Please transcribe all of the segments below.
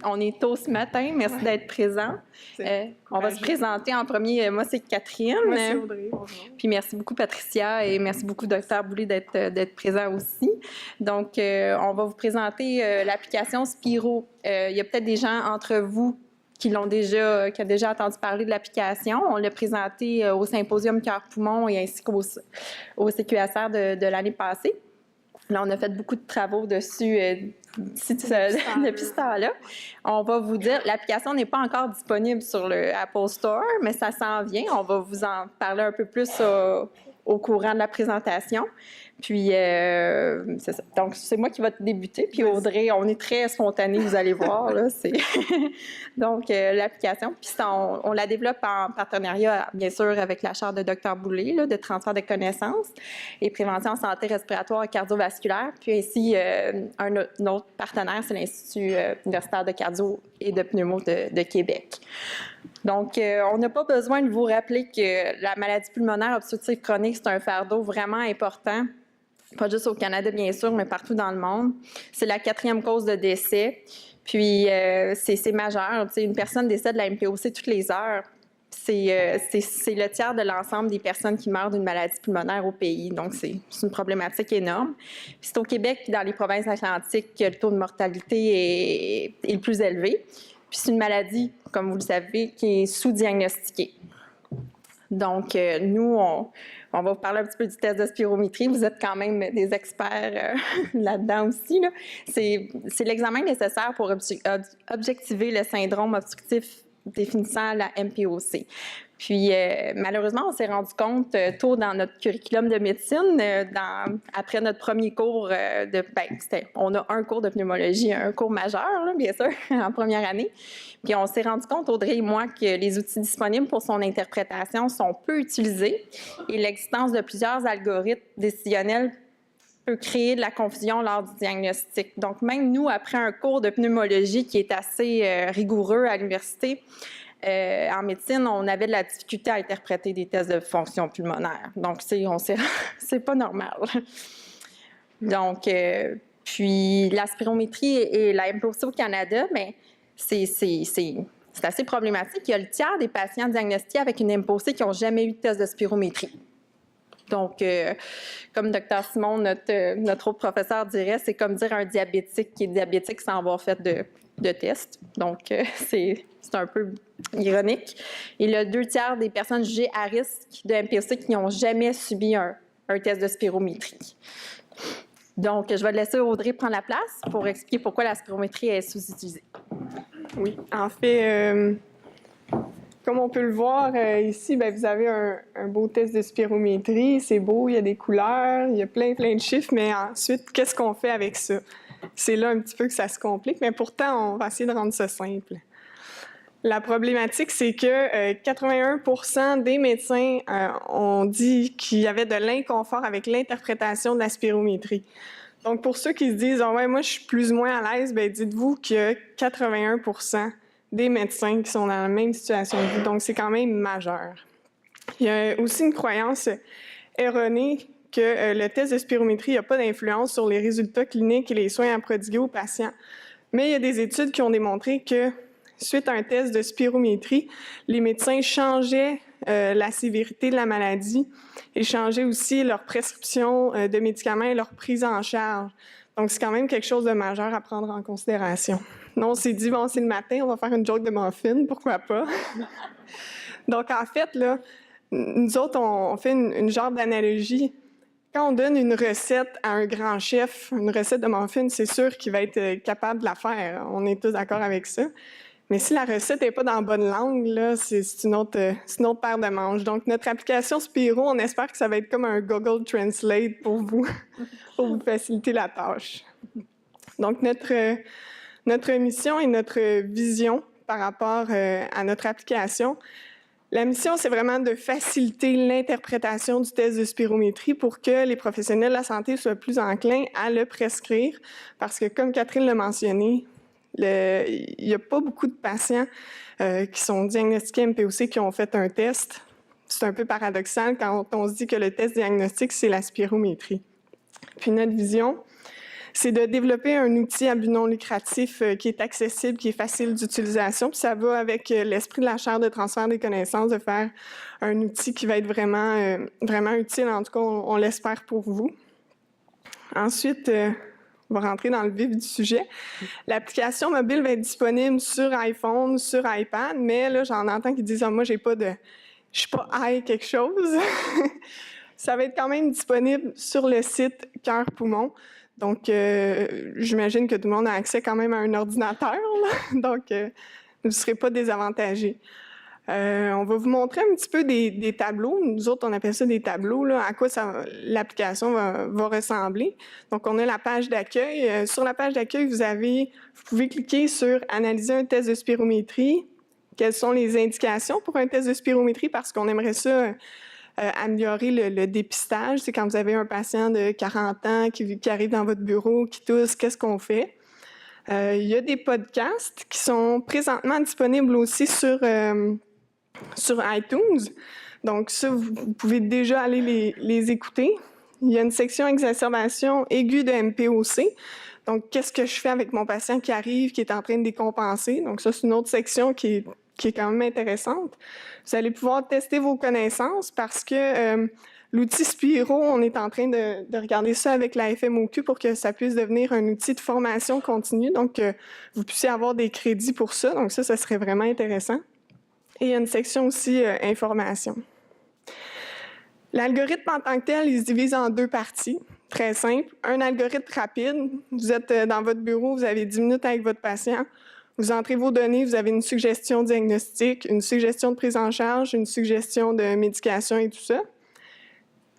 On est tôt ce matin. Merci d'être présent. On va se présenter en premier. Moi, c'est Catherine. Moi, c'est Audrey. Bonjour. Puis merci beaucoup, Patricia, et merci beaucoup, Dr. Boulay, d'être présent aussi. Donc, on va vous présenter l'application Spiro. Il y a peut-être des gens entre vous qui ont déjà entendu parler de l'application. On l'a présenté au Symposium Cœur-Poumon et ainsi qu'au CQSR de l'année passée. Là, on a fait beaucoup de travaux dessus depuis ce temps-là. On va vous dire, l'application n'est pas encore disponible sur le Apple Store, mais ça s'en vient. On va vous en parler un peu plus au courant de la présentation. Puis, c'est ça. Donc, c'est moi qui vais débuter. Puis, Audrey, on est très spontané, vous allez voir. Là, donc, l'application. Puis, on la développe en partenariat, bien sûr, avec la chaire de Dr. Boulay, là, de transfert de connaissances et prévention en santé respiratoire et cardiovasculaire. Puis, ainsi, un autre partenaire, c'est l'Institut universitaire de cardio et de pneumo de Québec. Donc, on n'a pas besoin de vous rappeler que la maladie pulmonaire obstructive chronique, c'est un fardeau vraiment important, pas juste au Canada, bien sûr, mais partout dans le monde. C'est la 4e cause de décès. Puis, c'est majeur. Tu sais, une personne décède de la MPOC toutes les heures. C'est le tiers de l'ensemble des personnes qui meurent d'une maladie pulmonaire au pays. Donc, c'est une problématique énorme. Puis c'est au Québec, dans les provinces atlantiques, que le taux de mortalité est le plus élevé. Puis c'est une maladie, comme vous le savez, qui est sous-diagnostiquée. Donc, nous, on va vous parler un petit peu du test de spirométrie. Vous êtes quand même des experts là-dedans aussi. Là. C'est l'examen nécessaire pour objectiver le syndrome obstructif définissant la MPOC. Puis, malheureusement, on s'est rendu compte tôt dans notre curriculum de médecine, après notre premier cours on a un cours de pneumologie, un cours majeur, là, bien sûr, en première année. Puis, on s'est rendu compte, Audrey et moi, que les outils disponibles pour son interprétation sont peu utilisés et l'existence de plusieurs algorithmes décisionnels peut créer de la confusion lors du diagnostic. Donc, même nous, après un cours de pneumologie qui est assez rigoureux à l'université, en médecine, on avait de la difficulté à interpréter des tests de fonction pulmonaire. Donc, c'est pas normal. Donc, puis la spirométrie et la MPOC au Canada, bien, c'est assez problématique. Il y a le tiers des patients diagnostiqués avec une MPOC qui n'ont jamais eu de test de spirométrie. Donc, comme Dr. Simon, notre autre professeur dirait, c'est comme dire un diabétique qui est diabétique sans avoir fait de test. Donc, c'est un peu ironique. Et le 2/3 des personnes jugées à risque de MPOC qui n'ont jamais subi un test de spirométrie. Donc, je vais laisser Audrey prendre la place pour expliquer pourquoi la spirométrie est sous-utilisée. Oui, en fait, comme on peut le voir ici, bien, vous avez un beau test de spirométrie. C'est beau, il y a des couleurs, il y a plein de chiffres, mais ensuite, qu'est-ce qu'on fait avec ça? C'est là un petit peu que ça se complique, mais pourtant, on va essayer de rendre ça simple. La problématique, c'est que 81% des médecins ont dit qu'il y avait de l'inconfort avec l'interprétation de la spirométrie. Donc, pour ceux qui se disent « Ah ouais, moi, je suis plus ou moins à l'aise », bien, dites-vous qu'il y a 81% des médecins qui sont dans la même situation que vous. Donc, c'est quand même majeur. Il y a aussi une croyance erronée que le test de spirométrie n'a pas d'influence sur les résultats cliniques et les soins à prodiguer aux patients. Mais il y a des études qui ont démontré que, suite à un test de spirométrie, les médecins changeaient la sévérité de la maladie et changeaient aussi leur prescription de médicaments et leur prise en charge. Donc, c'est quand même quelque chose de majeur à prendre en considération. Non, on s'est dit, bon, c'est le matin, on va faire une joke de muffin, pourquoi pas? Donc, en fait, là, nous autres, on fait une genre d'analogie. Quand on donne une recette à un grand chef, une recette de muffin, c'est sûr qu'il va être capable de la faire. On est tous d'accord avec ça. Mais si la recette n'est pas dans la bonne langue, là, c'est une autre paire de manches. Donc, notre application Spiro, on espère que ça va être comme un Google Translate pour vous, pour vous faciliter la tâche. Donc, notre mission et notre vision par rapport à notre application, la mission, c'est vraiment de faciliter l'interprétation du test de spirométrie pour que les professionnels de la santé soient plus enclins à le prescrire. Parce que, comme Catherine l'a mentionné, il n'y a pas beaucoup de patients qui sont diagnostiqués MPOC qui ont fait un test. C'est un peu paradoxal quand on se dit que le test diagnostique, c'est la spirométrie. Puis notre vision, c'est de développer un outil à but non lucratif qui est accessible, qui est facile d'utilisation. Puis ça va avec l'esprit de la chaire de transfert des connaissances, de faire un outil qui va être vraiment, vraiment utile. En tout cas, on l'espère pour vous. Ensuite, on va rentrer dans le vif du sujet. L'application mobile va être disponible sur iPhone, sur iPad, mais là, j'en entends qui disent « Ah, moi, je suis pas quelque chose ». Ça va être quand même disponible sur le site Cœur Poumon. Donc, j'imagine que tout le monde a accès quand même à un ordinateur, là. Donc, vous ne serez pas désavantagés. On va vous montrer un petit peu des tableaux. Nous autres, on appelle ça des tableaux, là, à quoi l'application va ressembler. Donc, on a la page d'accueil. Sur la page d'accueil, vous pouvez cliquer sur « Analyser un test de spirométrie ». Quelles sont les indications pour un test de spirométrie? Parce qu'on aimerait ça améliorer le dépistage. C'est quand vous avez un patient de 40 ans qui arrive dans votre bureau, qui tousse, qu'est-ce qu'on fait? Il y a des podcasts qui sont présentement disponibles aussi sur iTunes. Donc ça, vous pouvez déjà aller les écouter. Il y a une section exacerbation aiguë de MPOC. Donc, qu'est-ce que je fais avec mon patient qui arrive, qui est en train de décompenser? Donc ça, c'est une autre section qui est quand même intéressante. Vous allez pouvoir tester vos connaissances parce que l'outil Spiro, on est en train de regarder ça avec la FMOQ pour que ça puisse devenir un outil de formation continue, donc vous puissiez avoir des crédits pour ça. Donc ça serait vraiment intéressant. Et il y a une section aussi information. L'algorithme en tant que tel, il se divise en deux parties, très simple. Un algorithme rapide, vous êtes dans votre bureau, vous avez 10 minutes avec votre patient, vous entrez vos données, vous avez une suggestion diagnostique, une suggestion de prise en charge, une suggestion de médication et tout ça.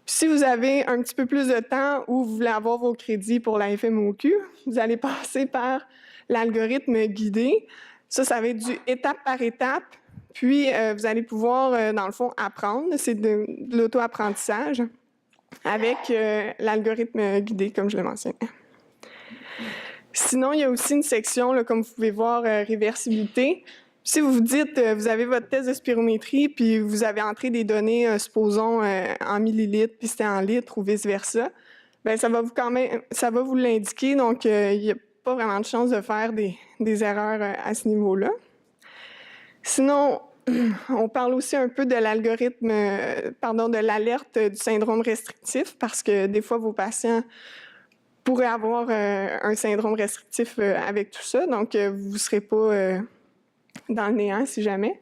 Puis si vous avez un petit peu plus de temps ou vous voulez avoir vos crédits pour la FMOQ, vous allez passer par l'algorithme guidé. Ça va être du étape par étape. Puis, vous allez pouvoir, dans le fond, apprendre. C'est de l'auto-apprentissage avec l'algorithme guidé, comme je l'ai mentionné. Sinon, il y a aussi une section, là, comme vous pouvez voir, réversibilité. Si vous vous dites, vous avez votre test de spirométrie, puis vous avez entré des données, supposons, en millilitres, puis c'était en litres ou vice-versa, bien, ça va vous l'indiquer. Donc, il n'y a pas vraiment de chance de faire des erreurs à ce niveau-là. Sinon, on parle aussi un peu de l'algorithme, de l'alerte du syndrome restrictif, parce que des fois, vos patients pourraient avoir un syndrome restrictif avec tout ça, donc vous ne serez pas dans le néant si jamais.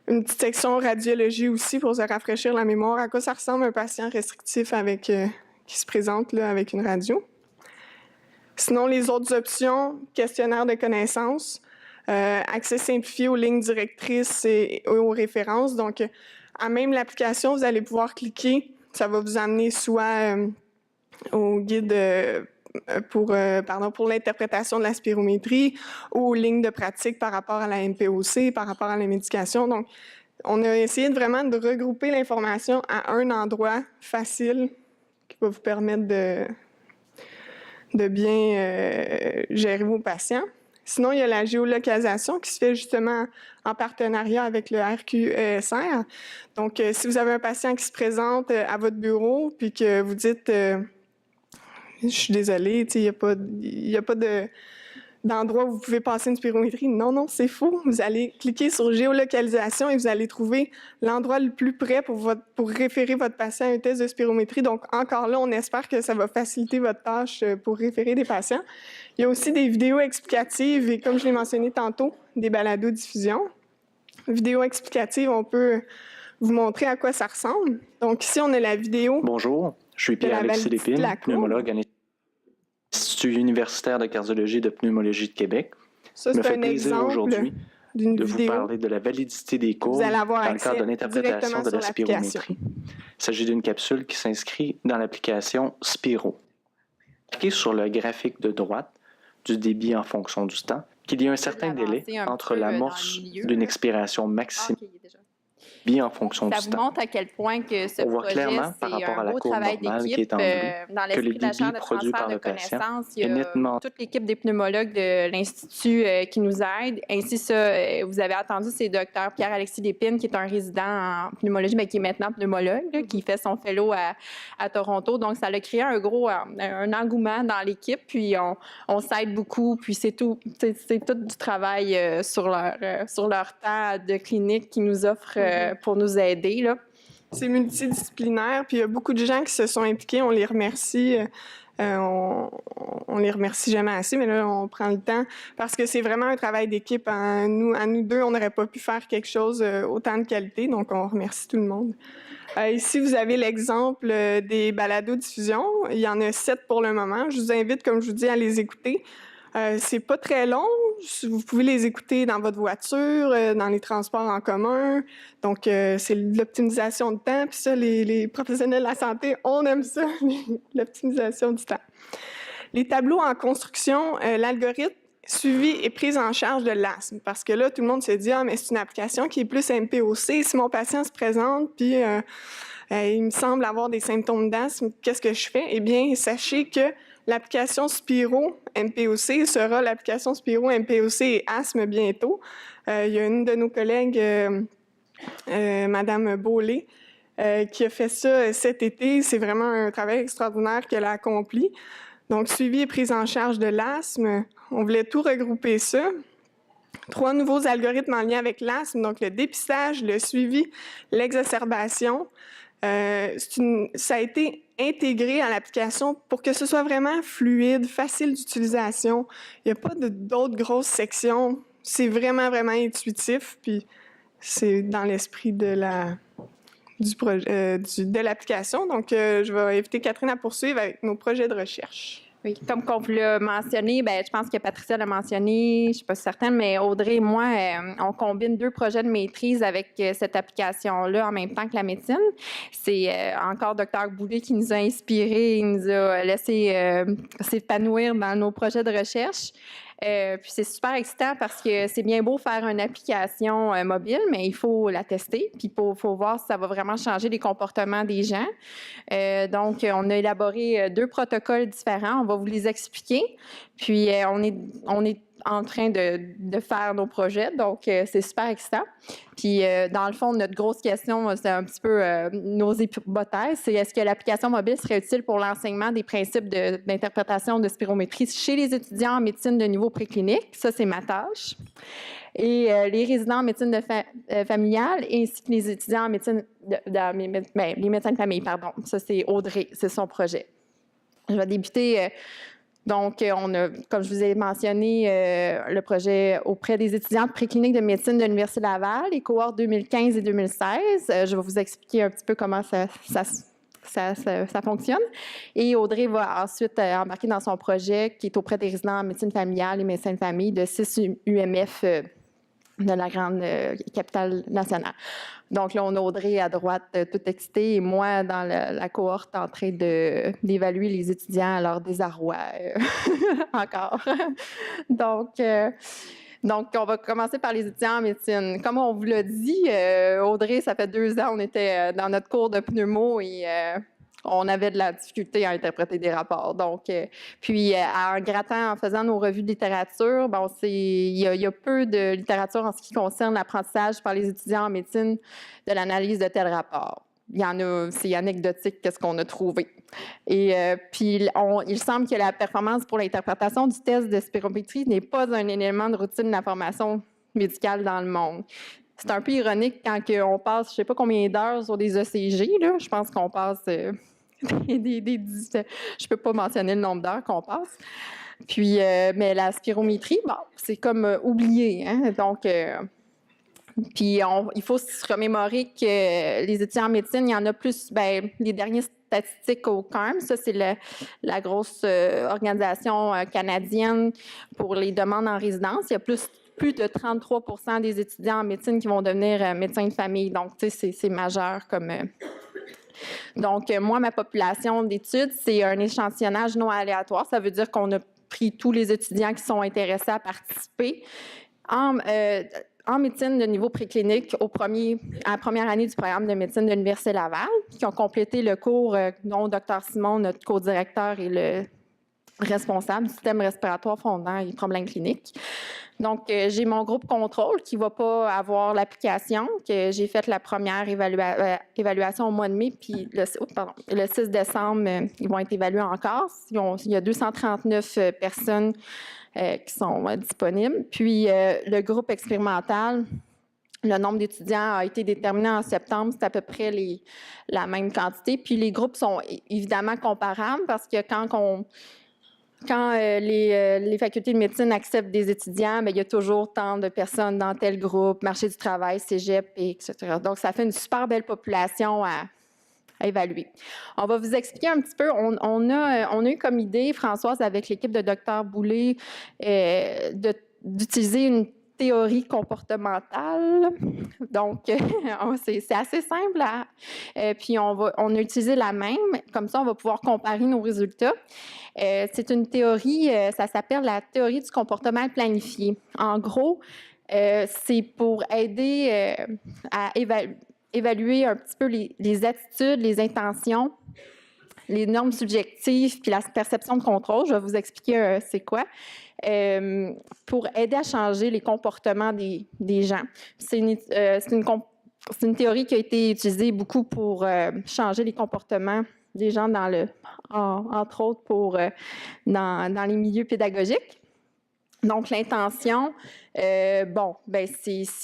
Une petite section radiologie aussi pour se rafraîchir la mémoire. À quoi ça ressemble un patient restrictif qui se présente là, avec une radio? Sinon, les autres options, questionnaire de connaissances, accès simplifié aux lignes directrices et aux références. Donc, à même l'application, vous allez pouvoir cliquer. Ça va vous amener soit au guide pour l'interprétation de la spirométrie ou aux lignes de pratique par rapport à la MPOC, par rapport à la médication. Donc, on a essayé vraiment de regrouper l'information à un endroit facile qui va vous permettre de bien gérer vos patients. Sinon, il y a la géolocalisation qui se fait justement en partenariat avec le RQESR. Donc, si vous avez un patient qui se présente à votre bureau puis que vous dites je suis désolée, il n'y a pas d'endroit où vous pouvez passer une spirométrie. Non, c'est faux. Vous allez cliquer sur géolocalisation et vous allez trouver l'endroit le plus près pour référer votre patient à un test de spirométrie. Donc, encore là, on espère que ça va faciliter votre tâche pour référer des patients. Il y a aussi des vidéos explicatives et, comme je l'ai mentionné tantôt, des balados-diffusions. Vidéos explicatives, on peut vous montrer à quoi ça ressemble. Donc, ici, on a la vidéo. Bonjour, je suis Pierre-Alexis Lépine, pneumologue à l'Institut universitaire de cardiologie et de pneumologie de Québec. Ça, c'est un exemple aujourd'hui d'une de vidéo. Vous parler de la validité des courbes dans le cadre de l'interprétation de la spirométrie. Il s'agit d'une capsule qui s'inscrit dans l'application Spiro. Cliquez sur le graphique de droite du débit en fonction du temps, qu'il y a un certain délai entre l'amorce d'une expiration maximale. bien en fonction du temps. Ça vous montre à quel point que ce projet, c'est un beau travail d'équipe. Dans l'esprit de la chaire de transfert de connaissances, il y a toute l'équipe des pneumologues de l'Institut qui nous aide. Ainsi, vous avez entendu, c'est Dr Pierre-Alexis Lépine, qui est un résident en pneumologie, mais qui est maintenant pneumologue, là, qui fait son fellow à Toronto. Donc, ça a créé un engouement dans l'équipe, puis on s'aide beaucoup, puis c'est tout du travail sur leur temps de clinique qu'ils nous offrent pour nous aider, là. C'est multidisciplinaire, puis il y a beaucoup de gens qui se sont impliqués, on les remercie. On les remercie jamais assez, mais là, on prend le temps parce que c'est vraiment un travail d'équipe. À nous deux, on n'aurait pas pu faire quelque chose autant de qualité, donc on remercie tout le monde. Ici, vous avez l'exemple des balados-diffusion. Il y en a 7 pour le moment. Je vous invite, comme je vous dis, à les écouter. C'est pas très long. Vous pouvez les écouter dans votre voiture, dans les transports en commun. Donc, c'est l'optimisation de temps. Puis ça, les professionnels de la santé, on aime ça, l'optimisation du temps. Les tableaux en construction, l'algorithme suivi et prise en charge de l'asthme. Parce que là, tout le monde se dit « Ah, mais c'est une application qui est plus MPOC. Si mon patient se présente, puis il me semble avoir des symptômes d'asthme, qu'est-ce que je fais? » Eh bien, sachez que l'application Spiro MPOC sera l'application Spiro MPOC et asthme bientôt. Il y a une de nos collègues, Madame Beaulé, qui a fait ça cet été. C'est vraiment un travail extraordinaire qu'elle a accompli. Donc, suivi et prise en charge de l'asthme, on voulait tout regrouper ça. 3 nouveaux algorithmes en lien avec l'asthme, donc le dépistage, le suivi, l'exacerbation. Ça a été intégré à l'application pour que ce soit vraiment fluide, facile d'utilisation. Il n'y a pas d'autres grosses sections. C'est vraiment, vraiment intuitif. Puis c'est dans l'esprit de l'application. Donc, je vais inviter Catherine à poursuivre avec nos projets de recherche. Oui, comme on vous l'a mentionné, je pense que Patricia l'a mentionné, je ne suis pas certaine, mais Audrey et moi, on combine 2 projets de maîtrise avec cette application-là en même temps que la médecine. C'est encore Dr Boulay qui nous a inspirés, il nous a laissé s'épanouir dans nos projets de recherche. Puis c'est super excitant parce que c'est bien beau faire une application mobile, mais il faut la tester, puis il faut voir si ça va vraiment changer les comportements des gens. Donc, on a élaboré 2 protocoles différents. On va vous les expliquer. Puis, on est en train de faire nos projets, donc c'est super excitant. Puis, dans le fond, notre grosse question, c'est un petit peu nos hypothèses, c'est est-ce que l'application mobile serait utile pour l'enseignement des principes d'interprétation de spirométrie chez les étudiants en médecine de niveau préclinique? Ça, c'est ma tâche. Et les résidents en médecine familiale ainsi que les étudiants en médecine, les médecins de famille, pardon. Ça, c'est Audrey, c'est son projet. Je vais débuter... Donc, on a, comme je vous ai mentionné, le projet auprès des étudiants de préclinique de médecine de l'Université Laval, les cohortes 2015 et 2016. Je vais vous expliquer un petit peu comment ça fonctionne. Et Audrey va ensuite embarquer dans son projet qui est auprès des résidents en médecine familiale et médecins de famille de 6 UMF de la grande capitale nationale. Donc là, on a Audrey à droite, toute excitée, et moi dans la cohorte en train d'évaluer les étudiants à leur désarroi encore. Donc, on va commencer par les étudiants en médecine. Comme on vous l'a dit, Audrey, ça fait 2 ans, on était dans notre cours de pneumo et on avait de la difficulté à interpréter des rapports. Donc, puis en grattant, en faisant nos revues de littérature, il y a peu de littérature en ce qui concerne l'apprentissage par les étudiants en médecine de l'analyse de tels rapports. Il y en a, c'est anecdotique qu'est-ce qu'on a trouvé. Et puis, il semble que la performance pour l'interprétation du test de spirométrie n'est pas un élément de routine de la formation médicale dans le monde. C'est un peu ironique quand on passe, je ne sais pas combien d'heures sur des ECG, là. Je pense qu'on passe je ne peux pas mentionner le nombre d'heures qu'on passe. Puis, mais la spirométrie, c'est comme oublié. Hein? Donc, puis il faut se remémorer que les étudiants en médecine, il y en a plus, les dernières statistiques au CARM, ça c'est la grosse organisation canadienne pour les demandes en résidence. Il y a plus de 33% des étudiants en médecine qui vont devenir médecins de famille. Donc, tu sais, c'est majeur comme... Donc, moi, ma population d'études, c'est un échantillonnage non aléatoire. Ça veut dire qu'on a pris tous les étudiants qui sont intéressés à participer. En en médecine de niveau préclinique à la première année du programme de médecine de l'Université Laval, qui ont complété le cours dont Dr Simon, notre co-directeur, est le responsable du système respiratoire fondant et problèmes cliniques. Donc, j'ai mon groupe contrôle qui ne va pas avoir l'application, que j'ai fait la première évaluation au mois de mai, puis le 6 décembre, ils vont être évalués encore. Il y a 239 personnes qui sont disponibles. Puis, le groupe expérimental, le nombre d'étudiants a été déterminé en septembre, c'est à peu près la même quantité. Puis, les groupes sont évidemment comparables parce que quand les facultés de médecine acceptent des étudiants, bien, il y a toujours tant de personnes dans tel groupe, marché du travail, cégep, etc. Donc, ça fait une super belle population à évaluer. On va vous expliquer un petit peu. On a eu comme idée, Françoise, avec l'équipe de Dr Boulay, d'utiliser une théorie comportementale. Donc, c'est assez simple. Puis, on a utilisé la même. Comme ça, on va pouvoir comparer nos résultats. C'est une théorie, ça s'appelle la théorie du comportement planifié. En gros, c'est pour aider à évaluer un petit peu les attitudes, les intentions, les normes subjectives, puis la perception de contrôle. Je vais vous expliquer c'est quoi. Pour aider à changer les comportements des gens. C'est une théorie qui a été utilisée beaucoup pour changer les comportements des gens entre autres dans les milieux pédagogiques. Donc, l'intention, si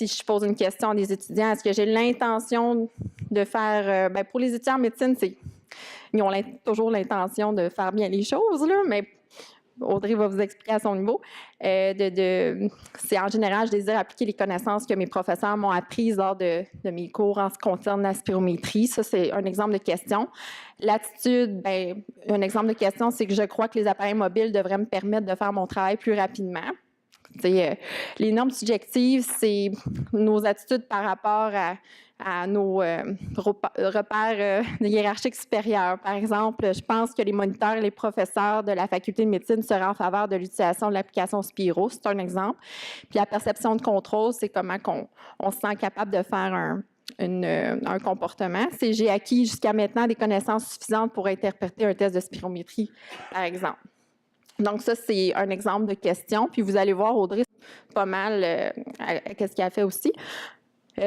je pose une question à des étudiants, est-ce que j'ai l'intention de faire, pour les étudiants en médecine, ils ont toujours l'intention de faire bien les choses, là, mais Audrey va vous expliquer à son niveau. C'est en général, je désire appliquer les connaissances que mes professeurs m'ont apprises lors de mes cours en ce qui concerne la spirométrie. Ça, c'est un exemple de question. L'attitude, un exemple de question, c'est que je crois que les appareils mobiles devraient me permettre de faire mon travail plus rapidement. Les normes subjectives, c'est nos attitudes par rapport à nos repères hiérarchiques supérieurs. Par exemple, je pense que les moniteurs et les professeurs de la faculté de médecine seraient en faveur de l'utilisation de l'application Spiro. C'est un exemple. Puis la perception de contrôle, c'est comment on se sent capable de faire un comportement. C'est j'ai acquis jusqu'à maintenant des connaissances suffisantes pour interpréter un test de spirométrie, par exemple. Donc, ça, c'est un exemple de question. Puis, vous allez voir, Audrey, pas mal qu'est-ce qu'elle a fait aussi.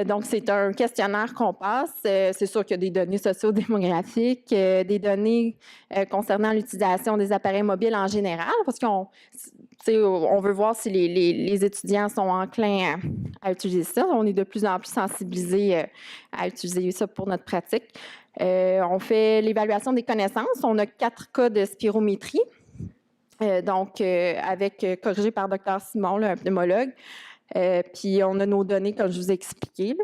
Donc, c'est un questionnaire qu'on passe. C'est sûr qu'il y a des données sociodémographiques, des données concernant l'utilisation des appareils mobiles en général, parce qu'on veut voir si les étudiants sont enclins à utiliser ça. On est de plus en plus sensibilisés à utiliser ça pour notre pratique. On fait l'évaluation des connaissances. On a 4 cas de spirométrie. Corrigé par Dr Simon, là, un pneumologue. Puis, on a nos données, comme je vous ai expliqué.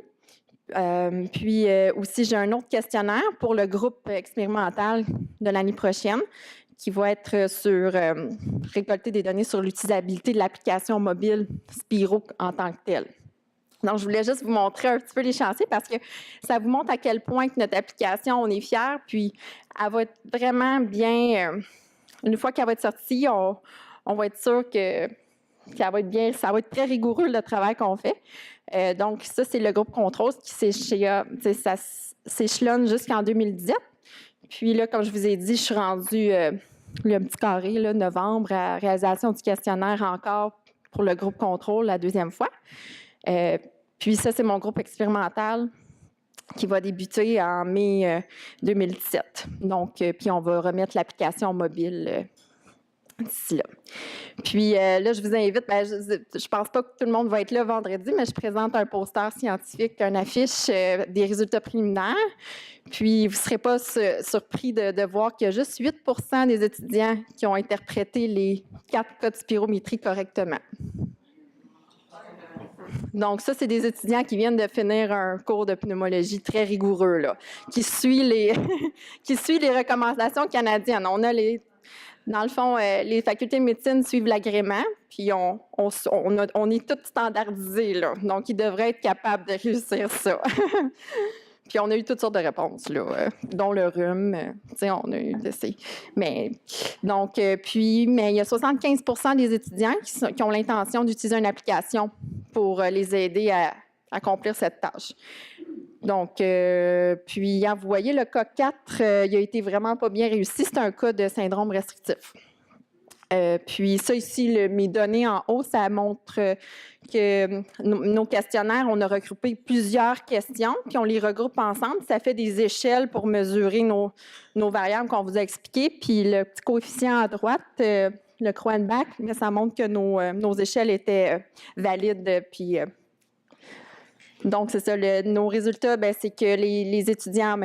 Aussi, j'ai un autre questionnaire pour le groupe expérimental de l'année prochaine qui va être sur récolter des données sur l'utilisabilité de l'application mobile Spiro en tant que telle. Donc, je voulais juste vous montrer un petit peu les chantiers parce que ça vous montre à quel point que notre application, on est fiers, puis elle va être vraiment bien... Une fois qu'elle va être sortie, on va être sûr qu'elle va être bien, ça va être très rigoureux le travail qu'on fait. Donc, ça, c'est le groupe contrôle qui s'échelonne jusqu'en 2017. Puis là, comme je vous ai dit, je suis rendue le petit carré, là, novembre, à réalisation du questionnaire encore pour le groupe contrôle la 2e fois. Puis ça, c'est mon groupe expérimental qui va débuter en mai 2017. Donc, puis on va remettre l'application mobile d'ici là. Puis là, je vous invite, je pense pas que tout le monde va être là vendredi, mais je présente un poster scientifique, une affiche des résultats préliminaires. Puis, vous ne serez pas surpris de voir qu'il y a juste 8 % des étudiants qui ont interprété les 4 cas de spirométrie correctement. Donc, ça, c'est des étudiants qui viennent de finir un cours de pneumologie très rigoureux, là, qui suit les recommandations canadiennes. Dans le fond, les facultés de médecine suivent l'agrément, puis on est tous standardisés, là. Donc, ils devraient être capables de réussir ça. Puis, on a eu toutes sortes de réponses, là, dont le rhume. On a eu de ces... Mais il y a 75 % des étudiants qui ont l'intention d'utiliser une application pour les aider à accomplir cette tâche. Donc, puis, vous voyez, le cas 4, il a été vraiment pas bien réussi. C'est un cas de syndrome restrictif. Puis ça ici, mes données en haut, ça montre que nos questionnaires, on a regroupé plusieurs questions, puis on les regroupe ensemble. Ça fait des échelles pour mesurer nos variables qu'on vous a expliquées. Puis le petit coefficient à droite, le Cronbach, mais ça montre que nos échelles étaient valides. Puis donc, c'est ça, nos résultats, c'est que les étudiants,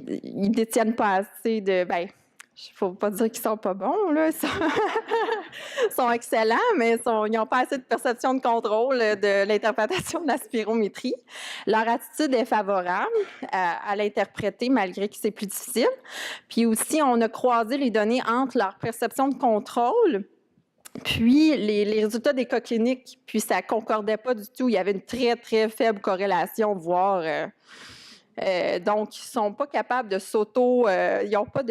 ils détiennent pas assez de... il ne faut pas dire qu'ils sont pas bons, là. Ils sont excellents, mais ils n'ont pas assez de perception de contrôle de l'interprétation de la spirométrie. Leur attitude est favorable à l'interpréter, malgré que c'est plus difficile. Puis aussi, on a croisé les données entre leur perception de contrôle puis les résultats des cas cliniques. Puis ça ne concordait pas du tout. Il y avait une très, très faible corrélation, voire... donc, ils ne sont pas capables de ils n'ont pas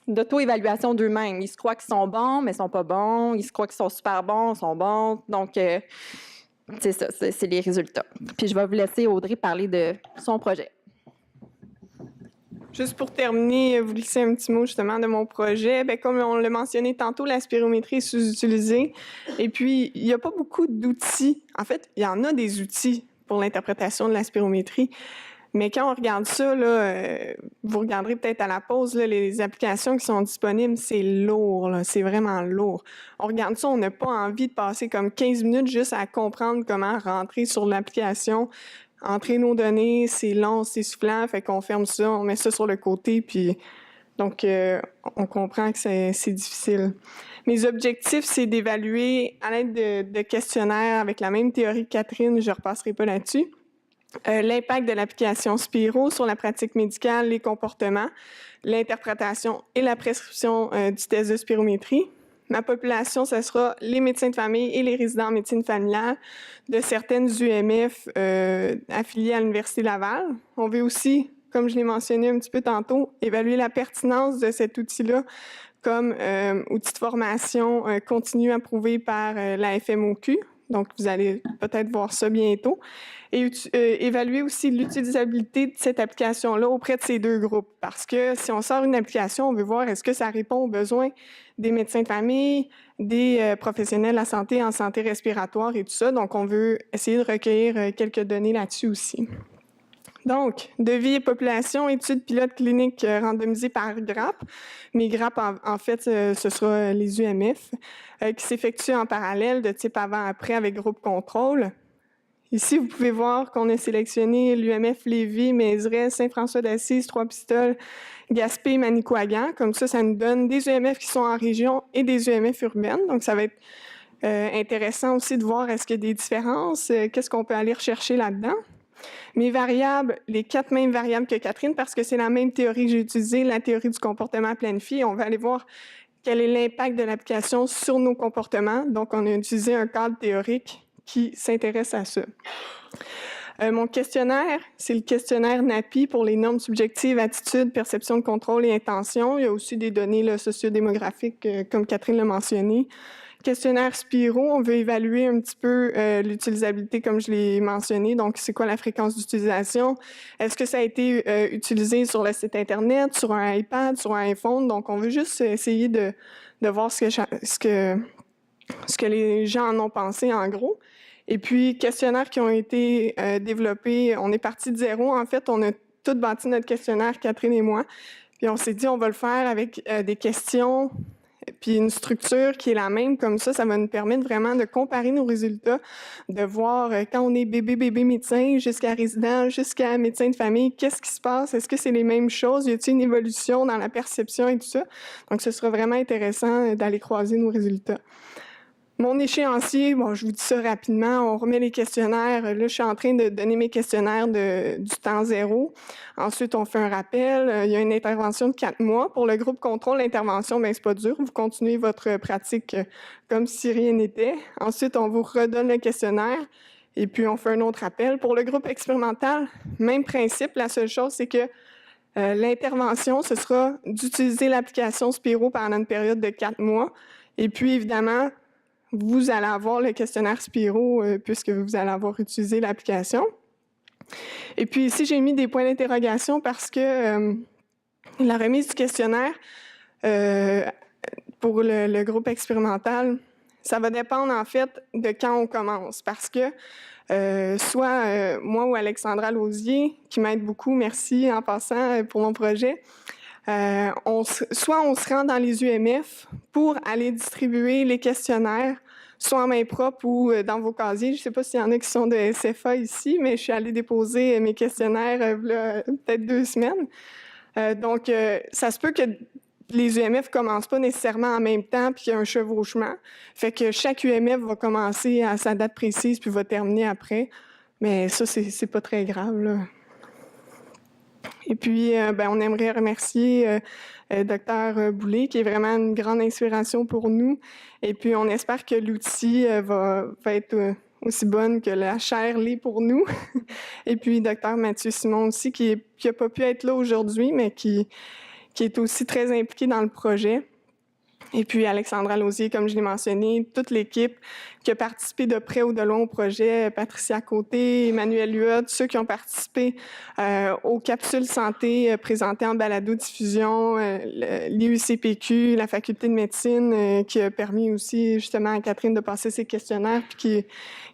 d'auto-évaluation d'eux-mêmes. Ils se croient qu'ils sont bons, mais ils ne sont pas bons. Ils se croient qu'ils sont super bons, ils sont bons. Donc, c'est ça, c'est les résultats. Puis, je vais vous laisser Audrey parler de son projet. Juste pour terminer, vous glisser un petit mot justement de mon projet. Comme on l'a mentionné tantôt, la spirométrie est sous-utilisée. Et puis, il n'y a pas beaucoup d'outils. En fait, il y en a des outils pour l'interprétation de la spirométrie. Mais quand on regarde ça, là, vous regarderez peut-être à la pause, là, les applications qui sont disponibles, c'est lourd, là, c'est vraiment lourd. On regarde ça, on n'a pas envie de passer comme 15 minutes juste à comprendre comment rentrer sur l'application, entrer nos données, c'est long, c'est soufflant, fait qu'on ferme ça, on met ça sur le côté, puis donc on comprend que c'est difficile. Mes objectifs, c'est d'évaluer à l'aide de questionnaires avec la même théorie que Catherine, je ne repasserai pas là-dessus, l'impact de l'application Spiro sur la pratique médicale, les comportements, l'interprétation et la prescription du test de spirométrie. Ma population, ce sera les médecins de famille et les résidents en médecine familiale de certaines UMF affiliées à l'Université Laval. On veut aussi, comme je l'ai mentionné un petit peu tantôt, évaluer la pertinence de cet outil-là comme outil de formation continu approuvé par la FMOQ. Donc, vous allez peut-être voir ça bientôt. Et évaluer aussi l'utilisabilité de cette application-là auprès de ces deux groupes. Parce que si on sort une application, on veut voir est-ce que ça répond aux besoins des médecins de famille, des professionnels de la santé en santé respiratoire et tout ça. Donc, on veut essayer de recueillir quelques données là-dessus aussi. Donc, devis et population, études pilotes cliniques randomisées par GRAP. Mais GRAP, en fait, ce sera les UMF, qui s'effectuent en parallèle de type avant-après avec groupe contrôle. Ici, vous pouvez voir qu'on a sélectionné l'UMF Lévis, Mézeray, Saint-François-d'Assise, Trois-Pistoles, Gaspé, Manicouagan. Comme ça nous donne des UMF qui sont en région et des UMF urbaines. Donc, ça va être intéressant aussi de voir est-ce qu'il y a des différences, qu'est-ce qu'on peut aller rechercher là-dedans. Mes variables, les 4 mêmes variables que Catherine, parce que c'est la même théorie que j'ai utilisée, la théorie du comportement planifié. On va aller voir quel est l'impact de l'application sur nos comportements. Donc, on a utilisé un cadre théorique qui s'intéresse à ça. Mon questionnaire, c'est le questionnaire NAPI pour les normes subjectives, attitudes, perception de contrôle et intention. Il y a aussi des données là, sociodémographiques, comme Catherine l'a mentionné. Questionnaire Spiro, on veut évaluer un petit peu l'utilisabilité, comme je l'ai mentionné. Donc, c'est quoi la fréquence d'utilisation? Est-ce que ça a été utilisé sur le site Internet, sur un iPad, sur un iPhone? Donc, on veut juste essayer de voir ce que les gens en ont pensé, en gros. Et puis, questionnaires qui ont été développés, on est parti de zéro. En fait, on a tout bâti notre questionnaire, Catherine et moi. Puis, on s'est dit, on va le faire avec des questions puis une structure qui est la même. Comme ça va nous permettre vraiment de comparer nos résultats, de voir quand on est bébé médecin jusqu'à résident, jusqu'à médecin de famille, qu'est-ce qui se passe? Est-ce que c'est les mêmes choses? Y a-t-il une évolution dans la perception et tout ça? Donc, ce sera vraiment intéressant d'aller croiser nos résultats. Mon échéancier, bon, je vous dis ça rapidement, on remet les questionnaires. Là, je suis en train de donner mes questionnaires du temps zéro. Ensuite, on fait un rappel. Il y a une intervention de 4 mois. Pour le groupe contrôle, l'intervention, bien, c'est pas dur. Vous continuez votre pratique comme si rien n'était. Ensuite, on vous redonne le questionnaire et puis on fait un autre rappel. Pour le groupe expérimental, même principe. La seule chose, c'est que l'intervention, ce sera d'utiliser l'application Spiro pendant une période de 4 mois. Et puis, évidemment, vous allez avoir le questionnaire Spiro puisque vous allez avoir utilisé l'application. Et puis ici, j'ai mis des points d'interrogation parce que la remise du questionnaire pour le groupe expérimental, ça va dépendre en fait de quand on commence parce que soit moi ou Alexandra Lausier, qui m'aide beaucoup, merci en passant pour mon projet, soit on se rend dans les UMF pour aller distribuer les questionnaires, soit en main propre ou dans vos casiers. Je ne sais pas s'il y en a qui sont de SFA ici, mais je suis allée déposer mes questionnaires peut-être 2 semaines. Donc, ça se peut que les UMF ne commencent pas nécessairement en même temps puis qu'il y a un chevauchement. Fait que chaque UMF va commencer à sa date précise puis va terminer après. Mais ça, c'est pas très grave, là. Et puis, on aimerait remercier Dr. Boulay, qui est vraiment une grande inspiration pour nous. Et puis, on espère que l'outil va être aussi bonne que la chair l'est pour nous. Et puis, Dr. Mathieu Simon aussi, qui n'a pas pu être là aujourd'hui, mais qui est aussi très impliqué dans le projet. Et puis Alexandra Lausier, comme je l'ai mentionné, toute l'équipe qui a participé de près ou de loin au projet, Patricia Côté, Emmanuel Huot, ceux qui ont participé aux capsules santé présentées en balado-diffusion, l'IUCPQ, la faculté de médecine, qui a permis aussi justement à Catherine de passer ses questionnaires, puis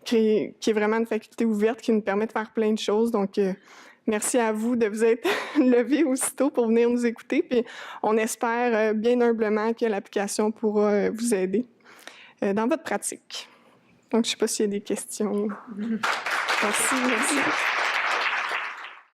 qui est vraiment une faculté ouverte qui nous permet de faire plein de choses. Donc, merci à vous de vous être levés aussitôt pour venir nous écouter. Puis on espère bien humblement que l'application pourra vous aider dans votre pratique. Donc, je ne sais pas s'il y a des questions. Merci.